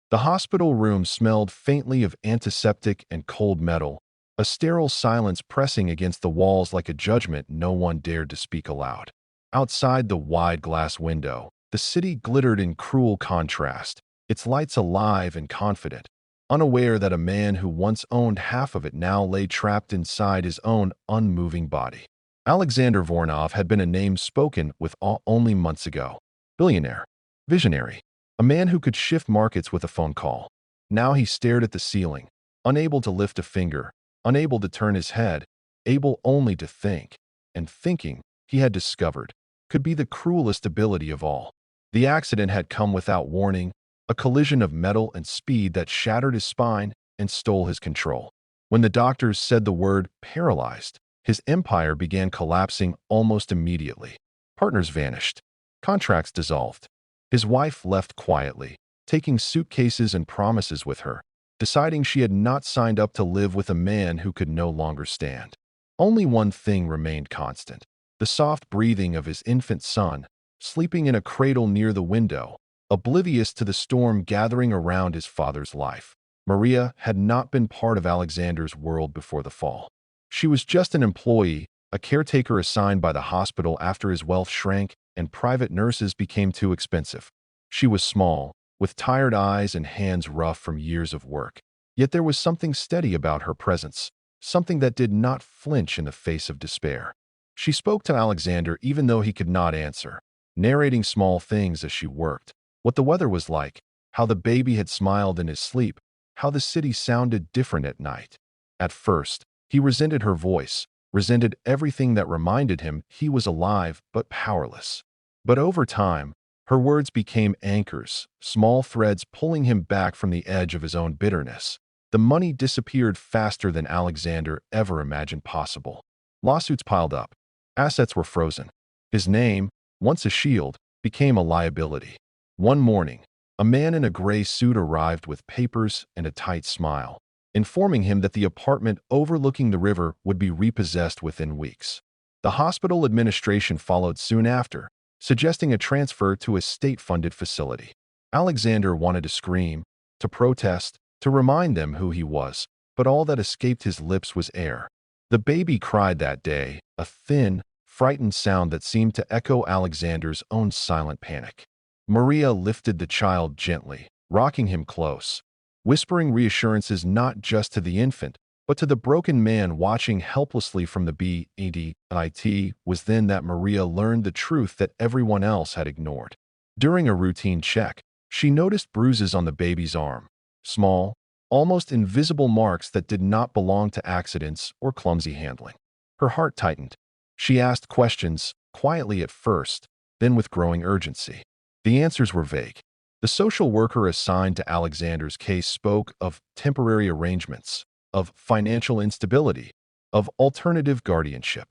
The hospital room smelled faintly of antiseptic and cold metal, a sterile silence pressing against the walls like a judgment no one dared to speak aloud. Outside the wide glass window, the city glittered in cruel contrast, its lights alive and confident, unaware that a man who once owned half of it now lay trapped inside his own unmoving body. Alexander Voronov had been a name spoken with awe only months ago. Billionaire, visionary, a man who could shift markets with a phone call. Now he stared at the ceiling, unable to lift a finger, unable to turn his head, able only to think. And thinking, he had discovered, could be the cruelest ability of all. The accident had come without warning, a collision of metal and speed that shattered his spine and stole his control. When the doctors said the word paralyzed, his empire began collapsing almost immediately. Partners vanished. Contracts dissolved. His wife left quietly, taking suitcases and promises with her, deciding she had not signed up to live with a man who could no longer stand. Only one thing remained constant: the soft breathing of his infant son, sleeping in a cradle near the window, oblivious to the storm gathering around his father's life. Maria had not been part of Alexander's world before the fall. She was just an employee, a caretaker assigned by the hospital after his wealth shrank and private nurses became too expensive. She was small, with tired eyes and hands rough from years of work. Yet there was something steady about her presence, something that did not flinch in the face of despair. She spoke to Alexander even though he could not answer, narrating small things as she worked: what the weather was like, how the baby had smiled in his sleep, how the city sounded different at night. At first, he resented her voice, resented everything that reminded him he was alive but powerless. But over time, her words became anchors, small threads pulling him back from the edge of his own bitterness. The money disappeared faster than Alexander ever imagined possible. Lawsuits piled up. Assets were frozen. His name, once a shield, became a liability. One morning, a man in a gray suit arrived with papers and a tight smile, informing him that the apartment overlooking the river would be repossessed within weeks. The hospital administration followed soon after, suggesting a transfer to a state-funded facility. Alexander wanted to scream, to protest, to remind them who he was, but all that escaped his lips was air. The baby cried that day, a thin, frightened sound that seemed to echo Alexander's own silent panic. Maria lifted the child gently, rocking him close, whispering reassurances not just to the infant, but to the broken man watching helplessly from the bed. It was then that Maria learned the truth that everyone else had ignored. During a routine check, she noticed bruises on the baby's arm, small, almost invisible marks that did not belong to accidents or clumsy handling. Her heart tightened. She asked questions, quietly at first, then with growing urgency. The answers were vague. The social worker assigned to Alexander's case spoke of temporary arrangements, of financial instability, of alternative guardianship.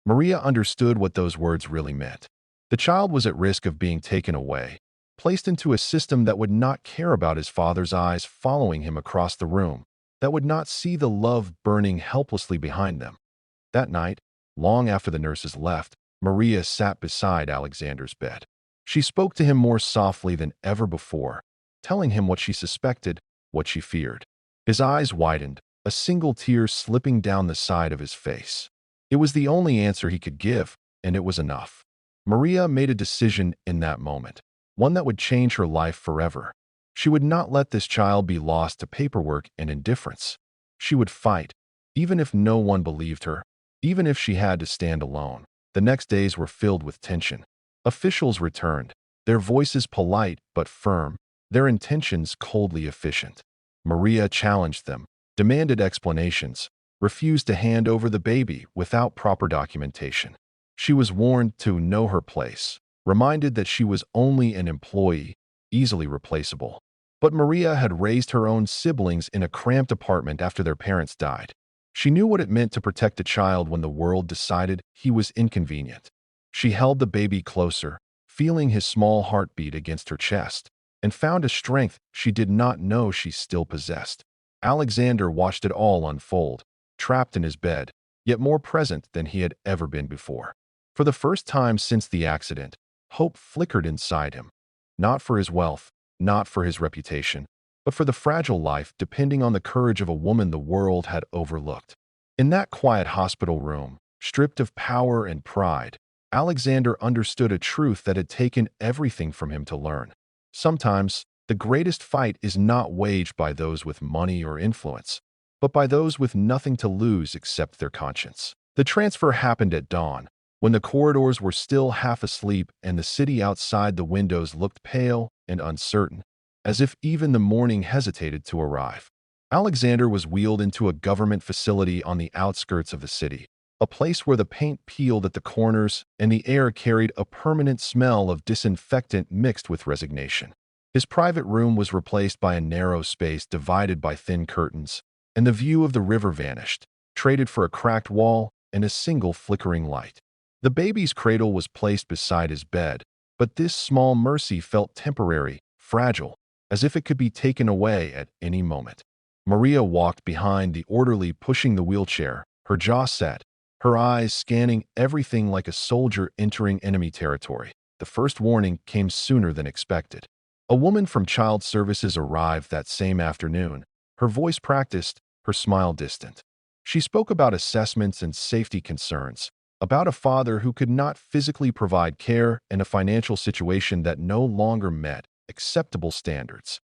Maria understood what those words really meant. The child was at risk of being taken away, placed into a system that would not care about his father's eyes following him across the room, that would not see the love burning helplessly behind them. That night, long after the nurses left, Maria sat beside Alexander's bed. She spoke to him more softly than ever before, telling him what she suspected, what she feared. His eyes widened, a single tear slipping down the side of his face. It was the only answer he could give, and it was enough. Maria made a decision in that moment, one that would change her life forever. She would not let this child be lost to paperwork and indifference. She would fight, even if no one believed her, even if she had to stand alone. The next days were filled with tension. Officials returned, their voices polite but firm, their intentions coldly efficient. Maria challenged them, demanded explanations, refused to hand over the baby without proper documentation. She was warned to know her place, reminded that she was only an employee, easily replaceable. But Maria had raised her own siblings in a cramped apartment after their parents died. She knew what it meant to protect a child when the world decided he was inconvenient. She held the baby closer, feeling his small heartbeat against her chest, and found a strength she did not know she still possessed. Alexander watched it all unfold, trapped in his bed, yet more present than he had ever been before. For the first time since the accident, hope flickered inside him. Not for his wealth, not for his reputation, but for the fragile life depending on the courage of a woman the world had overlooked. In that quiet hospital room, stripped of power and pride, Alexander understood a truth that had taken everything from him to learn. Sometimes, the greatest fight is not waged by those with money or influence, but by those with nothing to lose except their conscience. The transfer happened at dawn, when the corridors were still half asleep and the city outside the windows looked pale and uncertain, as if even the morning hesitated to arrive. Alexander was wheeled into a government facility on the outskirts of the city, a place where the paint peeled at the corners and the air carried a permanent smell of disinfectant mixed with resignation. His private room was replaced by a narrow space divided by thin curtains, and the view of the river vanished, traded for a cracked wall and a single flickering light. The baby's cradle was placed beside his bed, but this small mercy felt temporary, fragile, as if it could be taken away at any moment. Maria walked behind the orderly pushing the wheelchair, her jaw set, her eyes scanning everything like a soldier entering enemy territory. The first warning came sooner than expected. A woman from Child Services arrived that same afternoon, her voice practiced, her smile distant. She spoke about assessments and safety concerns, about a father who could not physically provide care and a financial situation that no longer met acceptable standards.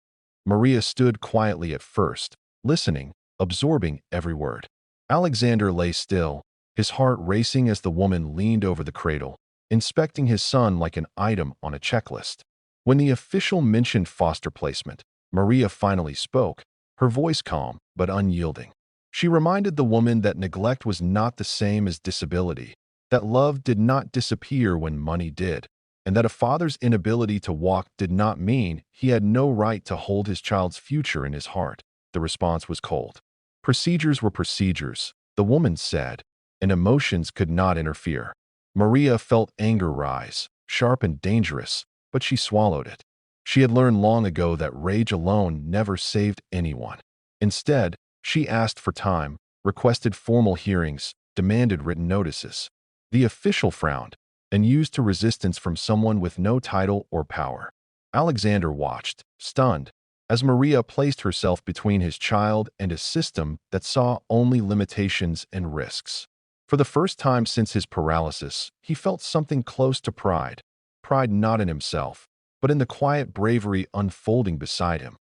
Maria stood quietly at first, listening, absorbing every word. Alexander lay still, his heart racing as the woman leaned over the cradle, inspecting his son like an item on a checklist. When the official mentioned foster placement, Maria finally spoke, her voice calm but unyielding. She reminded the woman that neglect was not the same as disability, that love did not disappear when money did, and that a father's inability to walk did not mean he had no right to hold his child's future in his heart. The response was cold. Procedures were procedures, the woman said, and emotions could not interfere. Maria felt anger rise, sharp and dangerous, but she swallowed it. She had learned long ago that rage alone never saved anyone. Instead, she asked for time, requested formal hearings, demanded written notices. The official frowned, and used to resistance from someone with no title or power. Alexander watched, stunned, as Maria placed herself between his child and a system that saw only limitations and risks. For the first time since his paralysis, he felt something close to pride. Pride not in himself, but in the quiet bravery unfolding beside him.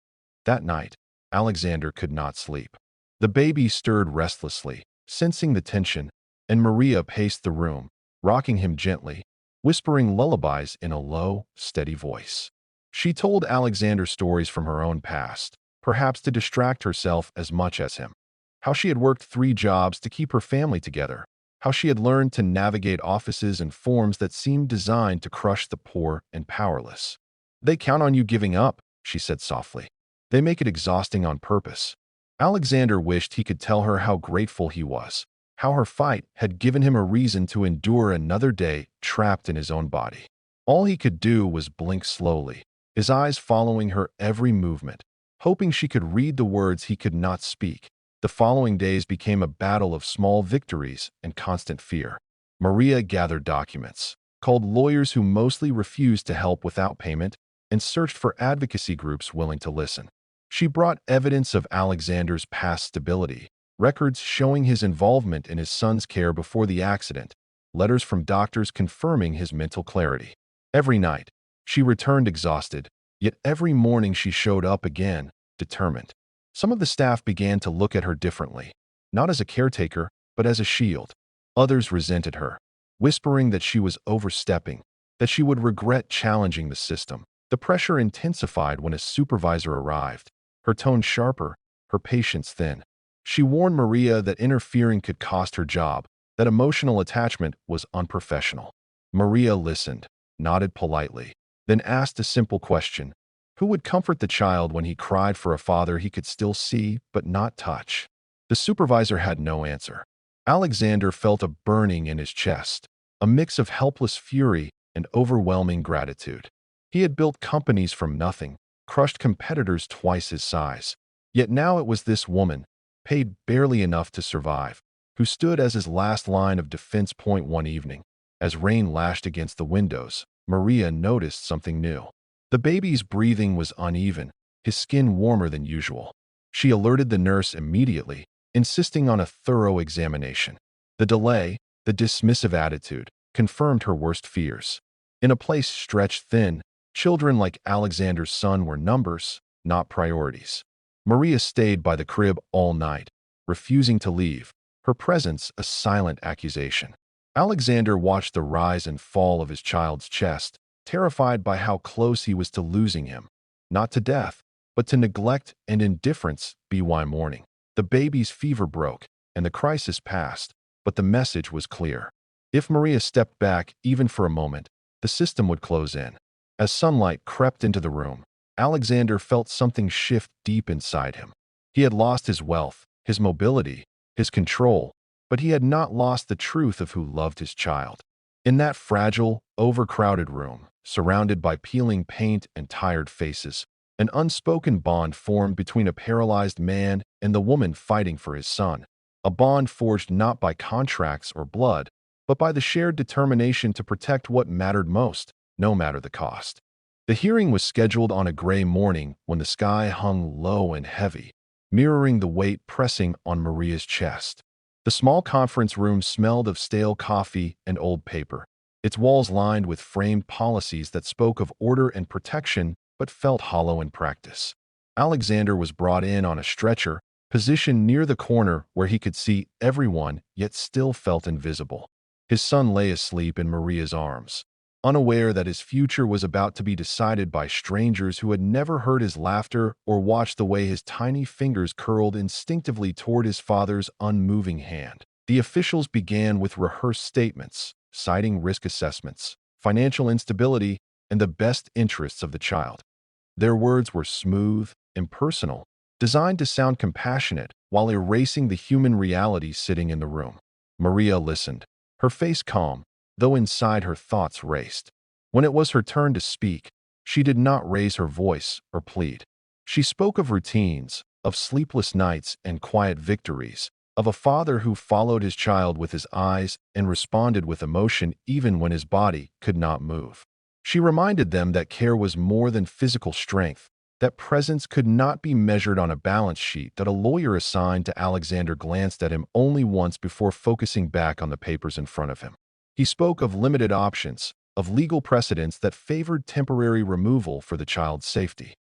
That night, Alexander could not sleep. The baby stirred restlessly, sensing the tension, and Maria paced the room, rocking him gently, whispering lullabies in a low, steady voice. She told Alexander stories from her own past, perhaps to distract herself as much as him. How she had worked 3 jobs to keep her family together, how she had learned to navigate offices and forms that seemed designed to crush the poor and powerless. "They count on you giving up," she said softly. "They make it exhausting on purpose." Alexander wished he could tell her how grateful he was, how her fight had given him a reason to endure another day trapped in his own body. All he could do was blink slowly, his eyes following her every movement, hoping she could read the words he could not speak. The following days became a battle of small victories and constant fear. Maria gathered documents, called lawyers who mostly refused to help without payment, and searched for advocacy groups willing to listen. She brought evidence of Alexander's past stability, records showing his involvement in his son's care before the accident, letters from doctors confirming his mental clarity. Every night, she returned exhausted, yet every morning she showed up again, determined. Some of the staff began to look at her differently, not as a caretaker, but as a shield. Others resented her, whispering that she was overstepping, that she would regret challenging the system. The pressure intensified when a supervisor arrived, her tone sharper, her patience thin. She warned Maria that interfering could cost her job, that emotional attachment was unprofessional. Maria listened, nodded politely, then asked a simple question. Who would comfort the child when he cried for a father he could still see but not touch? The supervisor had no answer. Alexander felt a burning in his chest, a mix of helpless fury and overwhelming gratitude. He had built companies from nothing, crushed competitors twice his size. Yet now it was this woman, paid barely enough to survive, who stood as his last line of defense. One evening, as rain lashed against the windows, Maria noticed something new. The baby's breathing was uneven, his skin warmer than usual. She alerted the nurse immediately, insisting on a thorough examination. The delay, the dismissive attitude, confirmed her worst fears. In a place stretched thin, children like Alexander's son were numbers, not priorities. Maria stayed by the crib all night, refusing to leave, her presence a silent accusation. Alexander watched the rise and fall of his child's chest, terrified by how close he was to losing him. Not to death, but to neglect and indifference. By morning, the baby's fever broke, and the crisis passed, but the message was clear. If Maria stepped back even for a moment, the system would close in. As sunlight crept into the room, Alexander felt something shift deep inside him. He had lost his wealth, his mobility, his control, but he had not lost the truth of who loved his child. In that fragile, overcrowded room, surrounded by peeling paint and tired faces, an unspoken bond formed between a paralyzed man and the woman fighting for his son. A bond forged not by contracts or blood, but by the shared determination to protect what mattered most, no matter the cost. The hearing was scheduled on a gray morning when the sky hung low and heavy, mirroring the weight pressing on Maria's chest. The small conference room smelled of stale coffee and old paper, its walls lined with framed policies that spoke of order and protection but felt hollow in practice. Alexander was brought in on a stretcher, positioned near the corner where he could see everyone yet still felt invisible. His son lay asleep in Maria's arms, unaware that his future was about to be decided by strangers who had never heard his laughter or watched the way his tiny fingers curled instinctively toward his father's unmoving hand. The officials began with rehearsed statements, citing risk assessments, financial instability, and the best interests of the child. Their words were smooth, impersonal, designed to sound compassionate while erasing the human reality sitting in the room. Maria listened, her face calm, though inside her thoughts raced. When it was her turn to speak, she did not raise her voice or plead. She spoke of routines, of sleepless nights and quiet victories, of a father who followed his child with his eyes and responded with emotion even when his body could not move. She reminded them that care was more than physical strength, that presence could not be measured on a balance sheet. That a lawyer assigned to Alexander glanced at him only once before focusing back on the papers in front of him. He spoke of limited options, of legal precedents that favored temporary removal for the child's safety.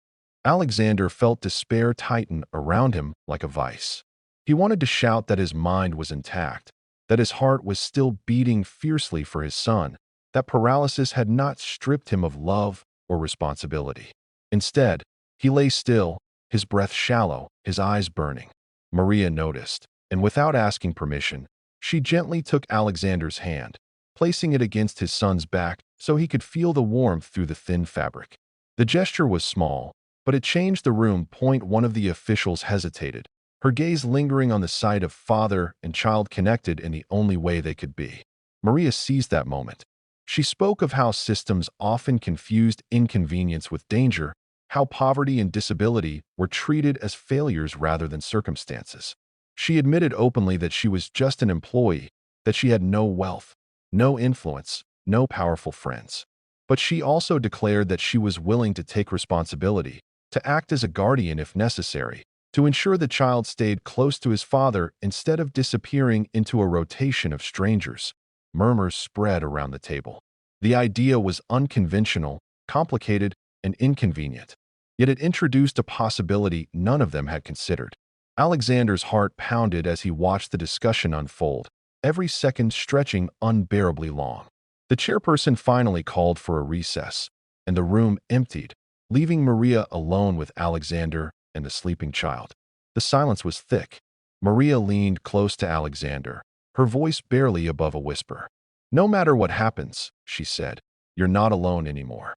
Alexander felt despair tighten around him like a vice. He wanted to shout that his mind was intact, that his heart was still beating fiercely for his son, that paralysis had not stripped him of love or responsibility. Instead, he lay still, his breath shallow, his eyes burning. Maria noticed, and without asking permission, she gently took Alexander's hand, placing it against his son's back so he could feel the warmth through the thin fabric. The gesture was small, but it changed the room. One of the officials hesitated, her gaze lingering on the sight of father and child connected in the only way they could be. Maria seized that moment. She spoke of how systems often confused inconvenience with danger, how poverty and disability were treated as failures rather than circumstances. She admitted openly that she was just an employee, that she had no wealth, no influence, no powerful friends. But she also declared that she was willing to take responsibility, to act as a guardian if necessary, to ensure the child stayed close to his father instead of disappearing into a rotation of strangers. Murmurs spread around the table. The idea was unconventional, complicated, and inconvenient. Yet it introduced a possibility none of them had considered. Alexander's heart pounded as he watched the discussion unfold, every second stretching unbearably long. The chairperson finally called for a recess, and the room emptied, leaving Maria alone with Alexander and the sleeping child. The silence was thick. Maria leaned close to Alexander, her voice barely above a whisper. "No matter what happens," she said, "you're not alone anymore."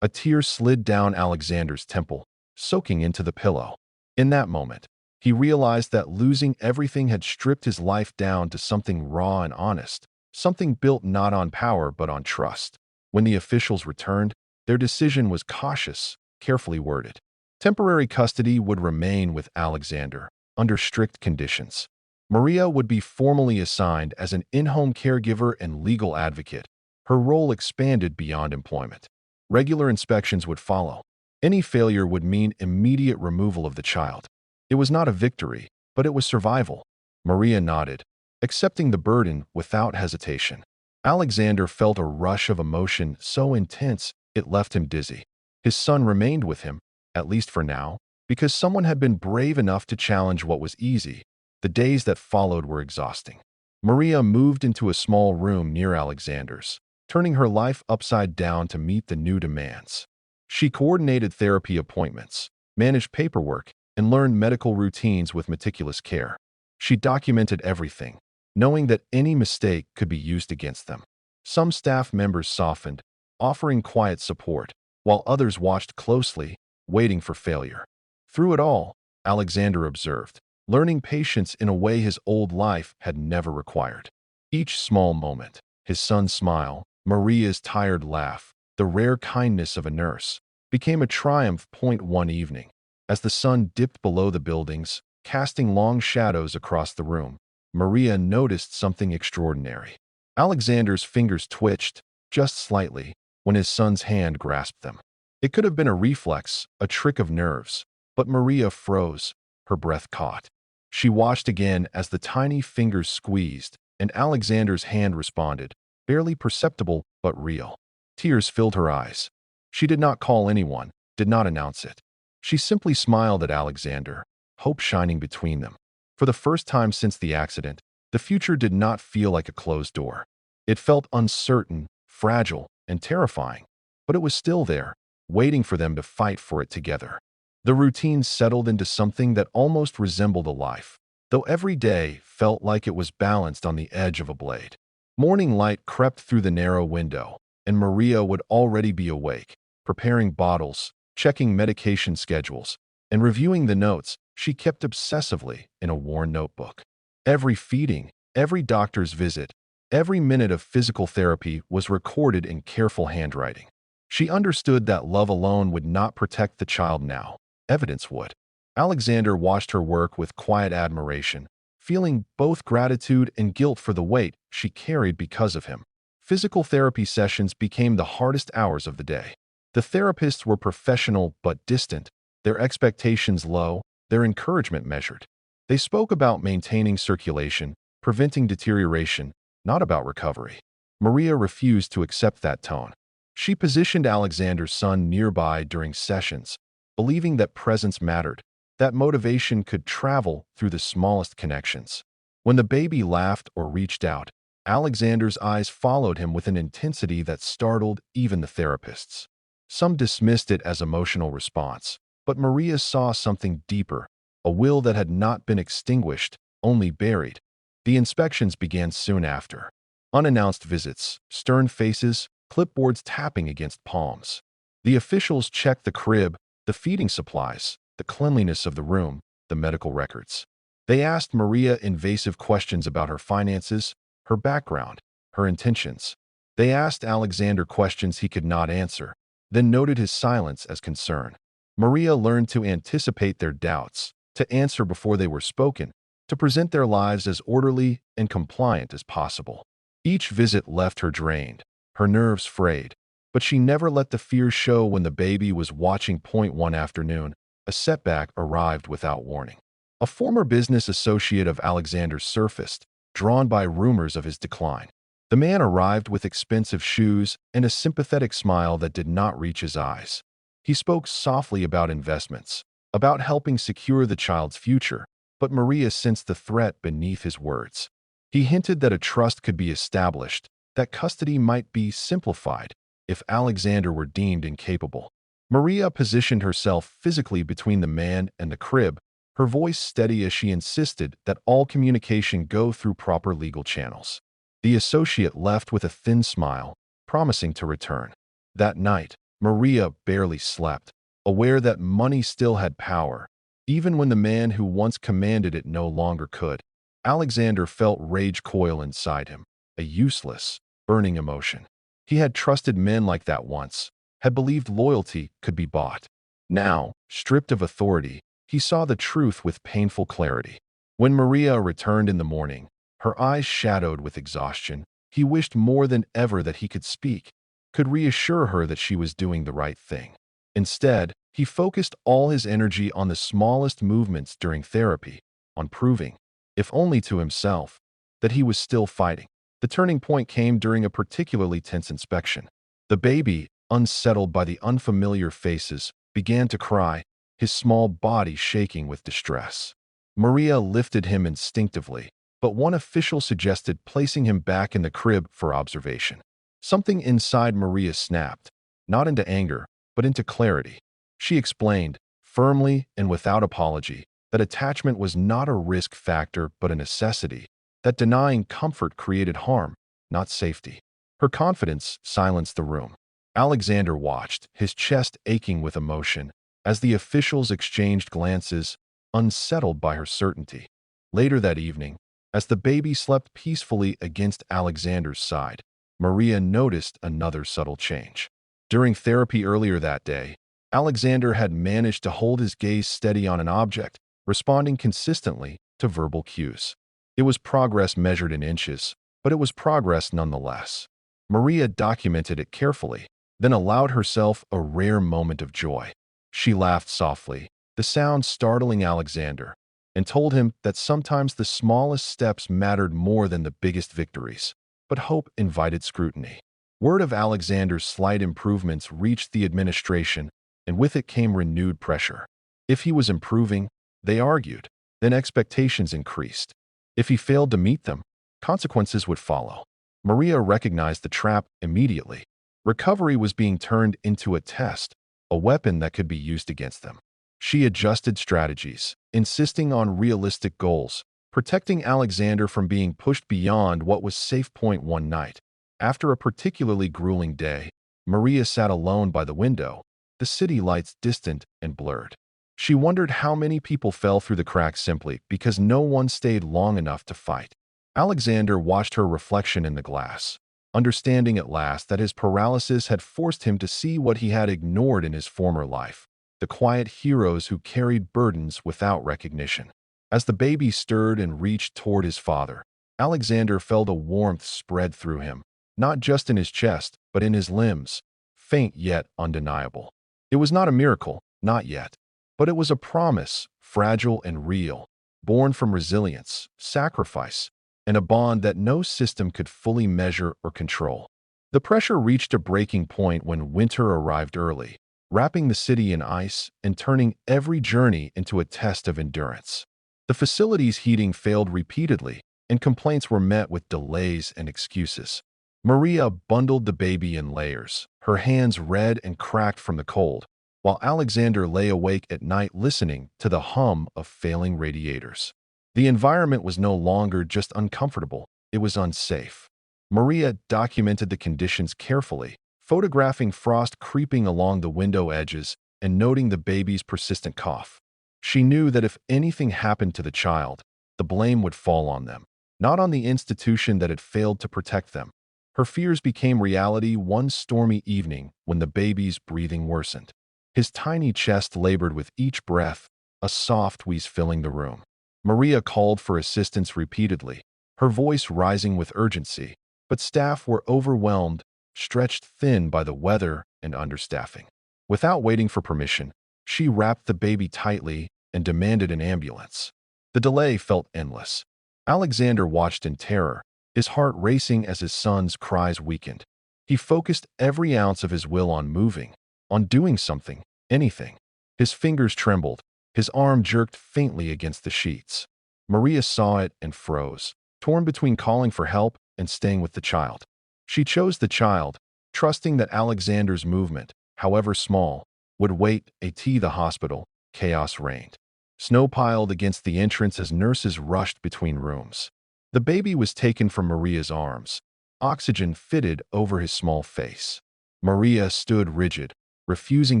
A tear slid down Alexander's temple, soaking into the pillow. In that moment, he realized that losing everything had stripped his life down to something raw and honest, something built not on power but on trust. When the officials returned, their decision was cautious, carefully worded. Temporary custody would remain with Alexander, under strict conditions. Maria would be formally assigned as an in-home caregiver and legal advocate. Her role expanded beyond employment. Regular inspections would follow, Any failure would mean immediate removal of the child. It was not a victory, but it was survival. Maria nodded, accepting the burden without hesitation. Alexander felt a rush of emotion so intense it left him dizzy. His son remained with him, at least for now, because someone had been brave enough to challenge what was easy. The days that followed were exhausting. Maria moved into a small room near Alexander's, turning her life upside down to meet the new demands. She coordinated therapy appointments, managed paperwork, and learned medical routines with meticulous care. She documented everything, knowing that any mistake could be used against them. Some staff members softened, offering quiet support, while others watched closely, waiting for failure. Through it all, Alexander observed, learning patience in a way his old life had never required. Each small moment, his son's smile, Maria's tired laugh, the rare kindness of a nurse, became a triumph point one evening. As the sun dipped below the buildings, casting long shadows across the room, Maria noticed something extraordinary. Alexander's fingers twitched, just slightly, when his son's hand grasped them. It could have been a reflex, a trick of nerves, but Maria froze, her breath caught. She watched again as the tiny fingers squeezed, and Alexander's hand responded, barely perceptible but real. Tears filled her eyes. She did not call anyone, did not announce it. She simply smiled at Alexander, hope shining between them. For the first time since the accident, the future did not feel like a closed door. It felt uncertain, fragile, and terrifying, but it was still there, waiting for them to fight for it together. The routine settled into something that almost resembled a life, though every day felt like it was balanced on the edge of a blade. Morning light crept through the narrow window, and Maria would already be awake, preparing bottles, checking medication schedules, and reviewing the notes she kept obsessively in a worn notebook. Every feeding, every doctor's visit, every minute of physical therapy was recorded in careful handwriting. She understood that love alone would not protect the child now. Evidence would. Alexander watched her work with quiet admiration, feeling both gratitude and guilt for the weight she carried because of him. Physical therapy sessions became the hardest hours of the day. The therapists were professional but distant, their expectations low, their encouragement measured. They spoke about maintaining circulation, preventing deterioration, not about recovery. Maria refused to accept that tone. She positioned Alexander's son nearby during sessions, believing that presence mattered, that motivation could travel through the smallest connections. When the baby laughed or reached out, Alexander's eyes followed him with an intensity that startled even the therapists. Some dismissed it as emotional response, but Maria saw something deeper, a will that had not been extinguished, only buried. The inspections began soon after. Unannounced visits, stern faces, clipboards tapping against palms. The officials checked the crib, the feeding supplies, the cleanliness of the room, the medical records. They asked Maria invasive questions about her finances, her background, her intentions. They asked Alexander questions he could not answer, then noted his silence as concern. Maria learned to anticipate their doubts, to answer before they were spoken, to present their lives as orderly and compliant as possible. Each visit left her drained, her nerves frayed, but she never let the fear show. When the baby was watching point one afternoon, a setback arrived without warning. A former business associate of Alexander's surfaced, drawn by rumors of his decline. The man arrived with expensive shoes and a sympathetic smile that did not reach his eyes. He spoke softly about investments, about helping secure the child's future, but Maria sensed the threat beneath his words. He hinted that a trust could be established, that custody might be simplified if Alexander were deemed incapable. Maria positioned herself physically between the man and the crib, her voice steady as she insisted that all communication go through proper legal channels. The associate left with a thin smile, promising to return. That night, Maria barely slept, aware that money still had power, even when the man who once commanded it no longer could. Alexander felt rage coil inside him, a useless, burning emotion. He had trusted men like that once, had believed loyalty could be bought. Now, stripped of authority, he saw the truth with painful clarity. When Maria returned in the morning, her eyes shadowed with exhaustion, he wished more than ever that he could speak, could reassure her that she was doing the right thing. Instead, He focused all his energy on the smallest movements during therapy, on proving, if only to himself, that he was still fighting. The turning point came during a particularly tense inspection. The baby, unsettled by the unfamiliar faces, began to cry, his small body shaking with distress. Maria lifted him instinctively, but one official suggested placing him back in the crib for observation. Something inside Maria snapped, not into anger, but into clarity. She explained, firmly and without apology, that attachment was not a risk factor but a necessity, that denying comfort created harm, not safety. Her confidence silenced the room. Alexander watched, his chest aching with emotion, as the officials exchanged glances, unsettled by her certainty. Later that evening, as the baby slept peacefully against Alexander's side, Maria noticed another subtle change. During therapy earlier that day, Alexander had managed to hold his gaze steady on an object, responding consistently to verbal cues. It was progress measured in inches, but it was progress nonetheless. Maria documented it carefully, then allowed herself a rare moment of joy. She laughed softly, the sound startling Alexander, and told him that sometimes the smallest steps mattered more than the biggest victories. But hope invited scrutiny. Word of Alexander's slight improvements reached the administration, and with it came renewed pressure. If he was improving, they argued, then expectations increased. If he failed to meet them, consequences would follow. Maria recognized the trap immediately. Recovery was being turned into a test, a weapon that could be used against them. She adjusted strategies, insisting on realistic goals, protecting Alexander from being pushed beyond what was safe. One night, after a particularly grueling day, Maria sat alone by the window, the city lights distant and blurred. She wondered how many people fell through the cracks simply because no one stayed long enough to fight. Alexander watched her reflection in the glass, understanding at last that his paralysis had forced him to see what he had ignored in his former life, the quiet heroes who carried burdens without recognition. As the baby stirred and reached toward his father, Alexander felt a warmth spread through him, not just in his chest, but in his limbs, faint yet undeniable. It was not a miracle, not yet, but it was a promise, fragile and real, born from resilience, sacrifice, and a bond that no system could fully measure or control. The pressure reached a breaking point when winter arrived early, wrapping the city in ice and turning every journey into a test of endurance. The facility's heating failed repeatedly, and complaints were met with delays and excuses. Maria bundled the baby in layers, her hands red and cracked from the cold, while Alexander lay awake at night listening to the hum of failing radiators. The environment was no longer just uncomfortable, it was unsafe. Maria documented the conditions carefully, photographing frost creeping along the window edges and noting the baby's persistent cough. She knew that if anything happened to the child, the blame would fall on them, not on the institution that had failed to protect them. Her fears became reality one stormy evening when the baby's breathing worsened. His tiny chest labored with each breath, a soft wheeze filling the room. Maria called for assistance repeatedly, her voice rising with urgency, but staff were overwhelmed, stretched thin by the weather and understaffing. Without waiting for permission, she wrapped the baby tightly and demanded an ambulance. The delay felt endless. Alexander watched in terror, his heart racing as his son's cries weakened. He focused every ounce of his will on moving, on doing something, anything. His fingers trembled, his arm jerked faintly against the sheets. Maria saw it and froze, torn between calling for help and staying with the child. She chose the child, trusting that Alexander's movement, however small, would wait. At the hospital, chaos reigned. Snow piled against the entrance as nurses rushed between rooms. The baby was taken from Maria's arms, oxygen fitted over his small face. Maria stood rigid, refusing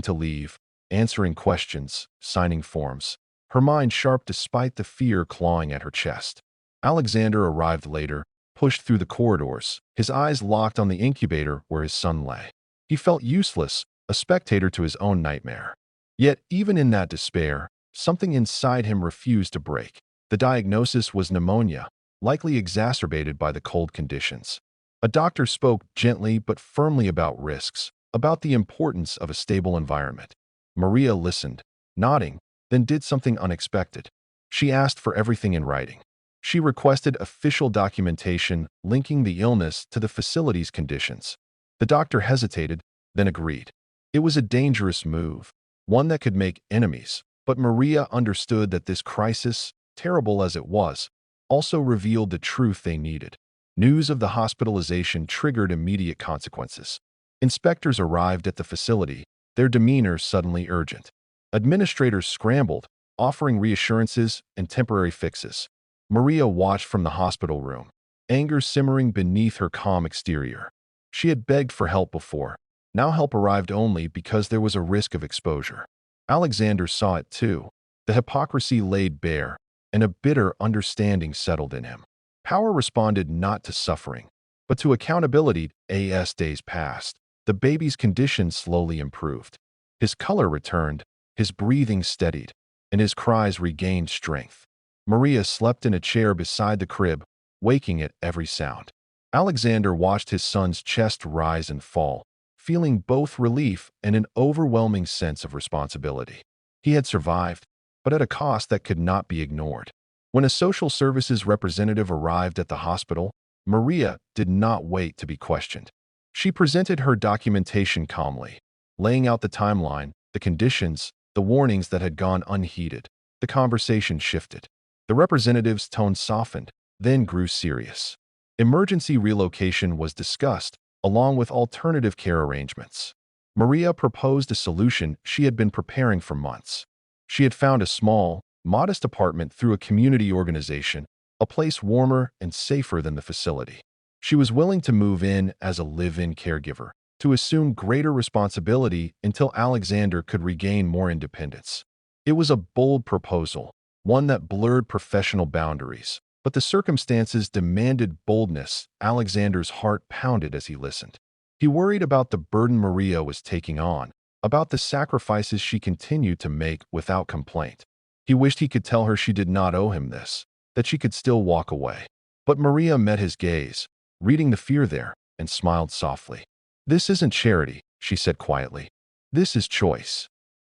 to leave, answering questions, signing forms, her mind sharp despite the fear clawing at her chest. Alexander arrived later, pushed through the corridors, his eyes locked on the incubator where his son lay. He felt useless, a spectator to his own nightmare. Yet, even in that despair, something inside him refused to break. The diagnosis was pneumonia, likely exacerbated by the cold conditions. A doctor spoke gently but firmly about risks, about the importance of a stable environment. Maria listened, nodding, then did something unexpected. She asked for everything in writing. She requested official documentation linking the illness to the facility's conditions. The doctor hesitated, then agreed. It was a dangerous move, one that could make enemies, but Maria understood that this crisis, terrible as it was, also revealed the truth they needed. News of the hospitalization triggered immediate consequences. Inspectors arrived at the facility, their demeanor suddenly urgent. Administrators scrambled, offering reassurances and temporary fixes. Maria watched from the hospital room, anger simmering beneath her calm exterior. She had begged for help before. Now help arrived only because there was a risk of exposure. Alexander saw it too. The hypocrisy laid bare, and a bitter understanding settled in him. Power responded not to suffering, but to accountability. As days passed, the baby's condition slowly improved. His color returned, his breathing steadied, and his cries regained strength. Maria slept in a chair beside the crib, waking at every sound. Alexander watched his son's chest rise and fall, feeling both relief and an overwhelming sense of responsibility. He had survived, but at a cost that could not be ignored. When a social services representative arrived at the hospital, Maria did not wait to be questioned. She presented her documentation calmly, laying out the timeline, the conditions, the warnings that had gone unheeded. The conversation shifted. The representative's tone softened, then grew serious. Emergency relocation was discussed, along with alternative care arrangements. Maria proposed a solution she had been preparing for months. She had found a small, modest apartment through a community organization, a place warmer and safer than the facility. She was willing to move in as a live-in caregiver, to assume greater responsibility until Alexander could regain more independence. It was a bold proposal, one that blurred professional boundaries, but the circumstances demanded boldness. Alexander's heart pounded as he listened. He worried about the burden Maria was taking on, about the sacrifices she continued to make without complaint. He wished he could tell her she did not owe him this, that she could still walk away. But Maria met his gaze, reading the fear there, and smiled softly. "This isn't charity," she said quietly. "This is choice."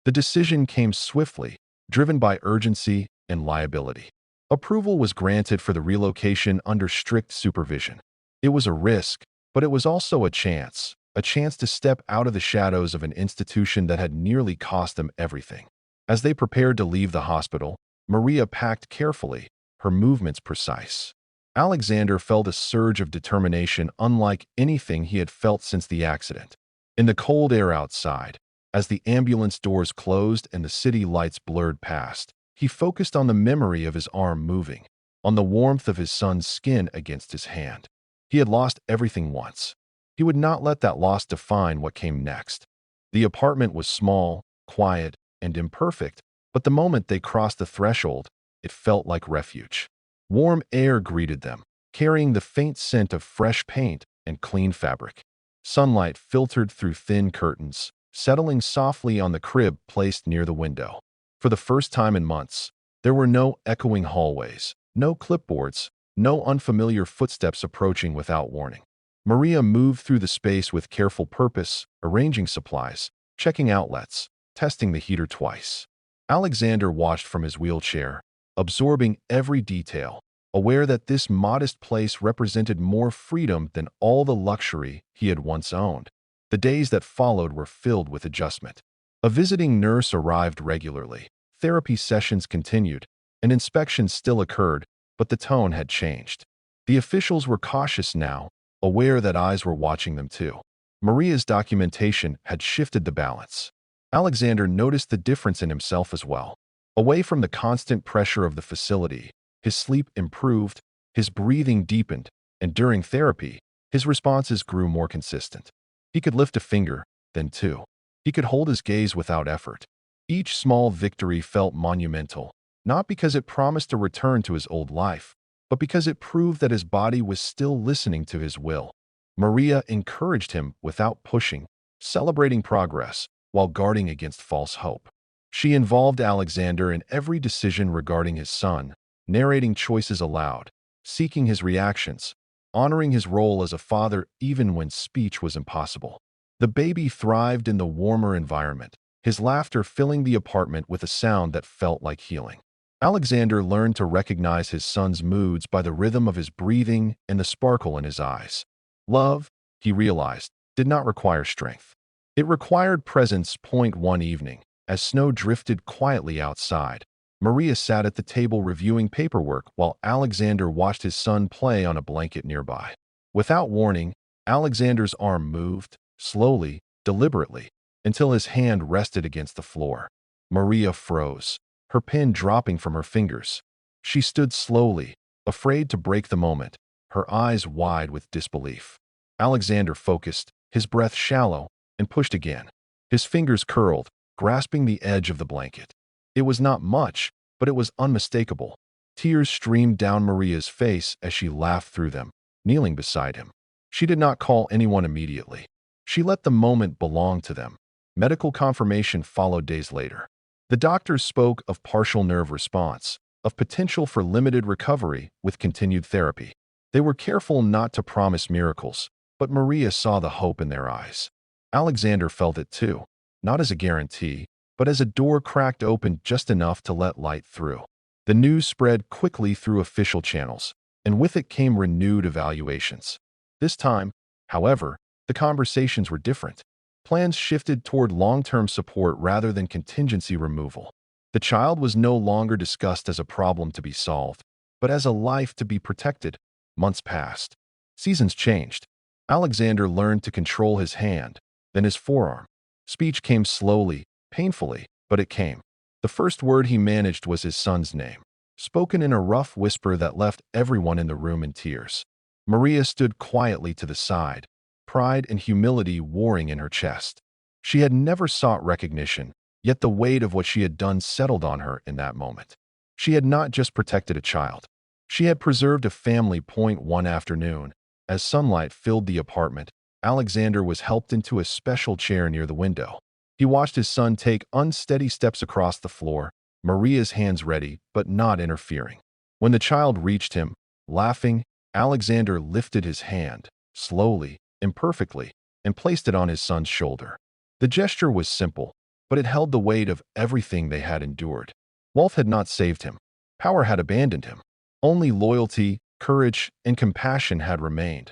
The decision came swiftly, driven by urgency and liability. Approval was granted for the relocation under strict supervision. It was a risk, but it was also a chance to step out of the shadows of an institution that had nearly cost them everything. As they prepared to leave the hospital, Maria packed carefully, her movements precise. Alexander felt a surge of determination unlike anything he had felt since the accident. In the cold air outside, as the ambulance doors closed and the city lights blurred past, he focused on the memory of his arm moving, on the warmth of his son's skin against his hand. He had lost everything once. He would not let that loss define what came next. The apartment was small, quiet, and imperfect, but the moment they crossed the threshold, it felt like refuge. Warm air greeted them, carrying the faint scent of fresh paint and clean fabric. Sunlight filtered through thin curtains, settling softly on the crib placed near the window. For the first time in months, there were no echoing hallways, no clipboards, no unfamiliar footsteps approaching without warning. Maria moved through the space with careful purpose, arranging supplies, checking outlets, testing the heater twice. Alexander watched from his wheelchair, absorbing every detail, aware that this modest place represented more freedom than all the luxury he had once owned. The days that followed were filled with adjustment. A visiting nurse arrived regularly. Therapy sessions continued, and inspections still occurred, but the tone had changed. The officials were cautious now, aware that eyes were watching them too. Maria's documentation had shifted the balance. Alexander noticed the difference in himself as well. Away from the constant pressure of the facility, his sleep improved, his breathing deepened, and during therapy, his responses grew more consistent. He could lift a finger, then two. He could hold his gaze without effort. Each small victory felt monumental, not because it promised a return to his old life, but because it proved that his body was still listening to his will. Maria encouraged him without pushing, celebrating progress while guarding against false hope. She involved Alexander in every decision regarding his son, narrating choices aloud, seeking his reactions, honoring his role as a father even when speech was impossible. The baby thrived in the warmer environment, his laughter filling the apartment with a sound that felt like healing. Alexander learned to recognize his son's moods by the rhythm of his breathing and the sparkle in his eyes. Love, he realized, did not require strength. It required presence. One evening, as snow drifted quietly outside, Maria sat at the table reviewing paperwork while Alexander watched his son play on a blanket nearby. Without warning, Alexander's arm moved, slowly, deliberately, until his hand rested against the floor. Maria froze, her pen dropping from her fingers. She stood slowly, afraid to break the moment, her eyes wide with disbelief. Alexander focused, his breath shallow, and pushed again. His fingers curled, grasping the edge of the blanket. It was not much, but it was unmistakable. Tears streamed down Maria's face as she laughed through them, kneeling beside him. She did not call anyone immediately. She let the moment belong to them. Medical confirmation followed days later. The doctors spoke of partial nerve response, of potential for limited recovery with continued therapy. They were careful not to promise miracles, but Maria saw the hope in their eyes. Alexander felt it too, not as a guarantee, but as a door cracked open just enough to let light through. The news spread quickly through official channels, and with it came renewed evaluations. This time, however, the conversations were different. Plans shifted toward long-term support rather than contingency removal. The child was no longer discussed as a problem to be solved, but as a life to be protected. Months passed. Seasons changed. Alexander learned to control his hand, then his forearm. Speech came slowly, painfully, but it came. The first word he managed was his son's name, spoken in a rough whisper that left everyone in the room in tears. Maria stood quietly to the side, pride and humility warring in her chest. She had never sought recognition, yet the weight of what she had done settled on her in that moment. She had not just protected a child. She had preserved a family. One afternoon, as sunlight filled the apartment, Alexander was helped into a special chair near the window. He watched his son take unsteady steps across the floor, Maria's hands ready but not interfering. When the child reached him, laughing, Alexander lifted his hand, slowly, imperfectly, and placed it on his son's shoulder. The gesture was simple, but it held the weight of everything they had endured. Wealth had not saved him. Power had abandoned him. Only loyalty, courage, and compassion had remained.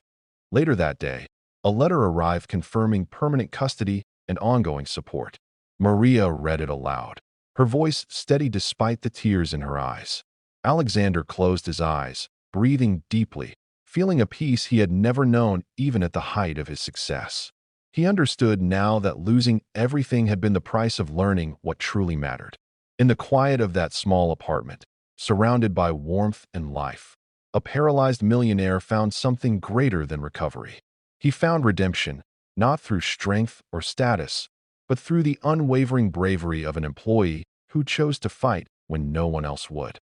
Later that day, a letter arrived confirming permanent custody and ongoing support. Maria read it aloud, her voice steady despite the tears in her eyes. Alexander closed his eyes, breathing deeply, feeling a peace he had never known even at the height of his success. He understood now that losing everything had been the price of learning what truly mattered. In the quiet of that small apartment, surrounded by warmth and life, a paralyzed millionaire found something greater than recovery. He found redemption, not through strength or status, but through the unwavering bravery of an employee who chose to fight when no one else would.